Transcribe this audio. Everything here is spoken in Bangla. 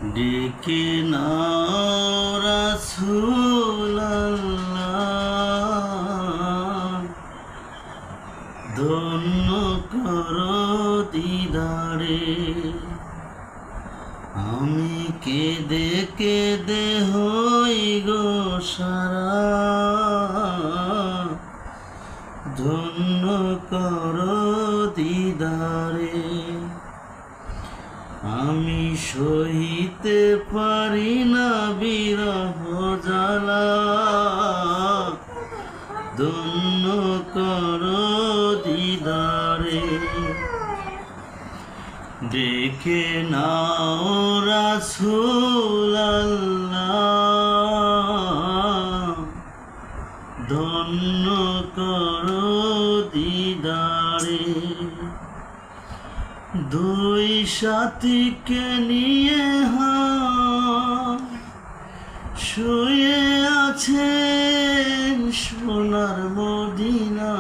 ডেকে নাও রাসূলুল্লাহ, ধন্য করো দিদারে। আমি কেঁদে কেঁদে হই গো সারা, ধন্য করো দিদারে। আমি সহিতে পারি না বিরহ জ্বালা, ধন্য করো দিদারে। ডেকে নাও রাসূলুল্লাহ, ধন্য করো দিদারে। দুই সাথীকে নিয়ে শুয়ে আছেন সোনার মদিনা,